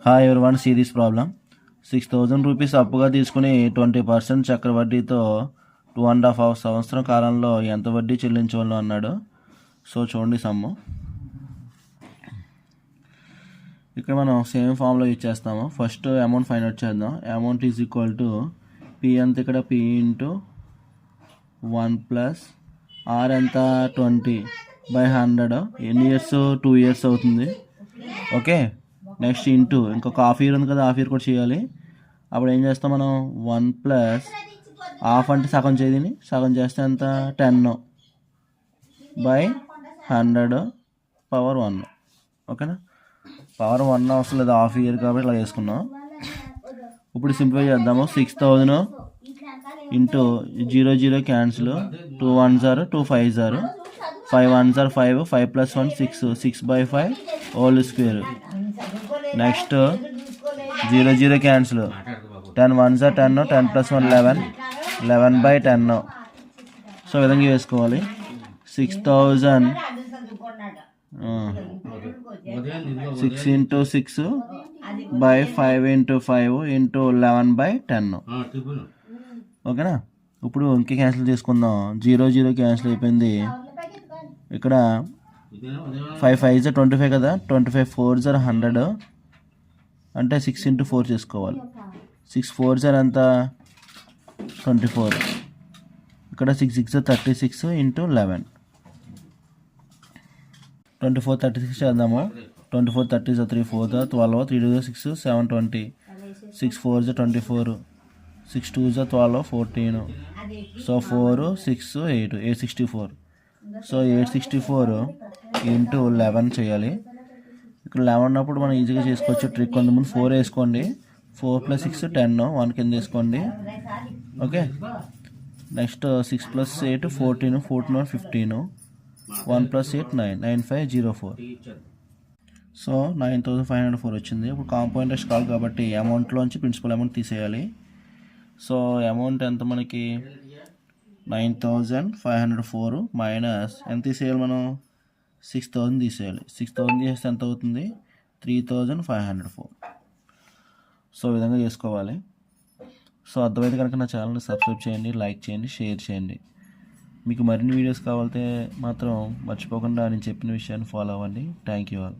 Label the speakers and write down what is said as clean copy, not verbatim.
Speaker 1: Hi everyone, see this problem. 6,000 rupees అప్పుగా తీసుకుని 20% చక్రవడ్డీతో 2.5 సంవత్సరం కాలంలో ఎంత వడ్డీ చెల్లించవాలో అన్నాడు. సో చూడండి సమ్ము. ఇక్కడ మనం సేమ్ ఫామ్లో యూజ్ చేస్తాము. ఫస్ట్ అమౌంట్ ఫైండ్ అవుట్ చేద్దాం. Amount is equal to P ఎంత, ఇక్కడ పి ఇంటూ 1 ప్లస్ ఆర్ ఎంత 20/100. ఎన్ని ఇయర్స్? 2 ఇయర్స్ అవుతుంది. ఓకే, నెక్స్ట్ ఇంటూ ఇంకొక హాఫ్ ఇయర్ ఉంది కదా, హాఫ్ ఇయర్ కూడా చేయాలి. అప్పుడు ఏం చేస్తాం మనం? 1 ప్లస్ హాఫ్ అంటే సగం చేయదని, సగం చేస్తే ఎంత? 10/100 పవర్ 1. ఓకేనా, పవర్ 1 అవసరం లేదు, హాఫ్ ఇయర్ కాబట్టి ఇలా చేసుకున్నాం. ఇప్పుడు సింప్లిఫై చేద్దాము. 6,000 into 0 cancel, 2 1s are 2 5s are 5 1s are 5, 5 plus 1 6, 6/5 whole square. Next 0 cancel, 10 1s are 10, 10 plus 1 11, 11/10. So ఈ విధంగా వేసుకోవాలి. 6,000 6 into 6/5 into 5 into 11/10. ఓకేనా, ఇప్పుడు ఇంకే క్యాన్సిల్ చేసుకుందాం. 0 క్యాన్సిల్ అయిపోయింది. ఇక్కడ 5 5s are 25 కదా, 25 4s are 100 అంటే 6 into 4 చేసుకోవాలి. 6 4s are ఎంత? 24. ఇక్కడ 6 6 are 36 into 11. 24 36 చేద్దాము. 24 30s are 3 4 12, 3 2 6 7 20, 6 4s are 24, 6 2s are 12 14. So 4 6 8 864. So 864 into 11 చేయాలి. ఇక్కడ 11 ఉన్నప్పుడు మనం ఈజీగా చేసుకోవచ్చు. ట్రిక్ కొంత ముందు 4 వేసుకోండి. 4 + 6 10, 1 కింద వేసుకోండి. Okay, next 6 + 8 14, 14 15, 1 + 8 9, 9504. సో 9504 వచ్చింది. ఇప్పుడు కాంపౌండ్ ఇంట్రెస్ట్ కావాలి కాబట్టి అమౌంట్లోంచి ప్రిన్సిపల్ అమౌంట్ తీసేయాలి. సో అమౌంట్ ఎంత మనకి? 9504 మైనస్ ఎంత తీసేయాలి మనం? 6,000 తీసేయాలి. 6,000 తీసేస్తే ఎంత అవుతుంది? 3,504. సో ఈ విధంగా చేసుకోవాలి. సో అర్థమైతే కనుక నా ఛానల్ని సబ్స్క్రైబ్ చేయండి, లైక్ చేయండి, షేర్ చేయండి. మీకు మరిన్ని వీడియోస్ కావాలంటే మాత్రం మర్చిపోకుండా నేను చెప్పిన విషయాన్ని ఫాలో అవ్వండి. Thank you all.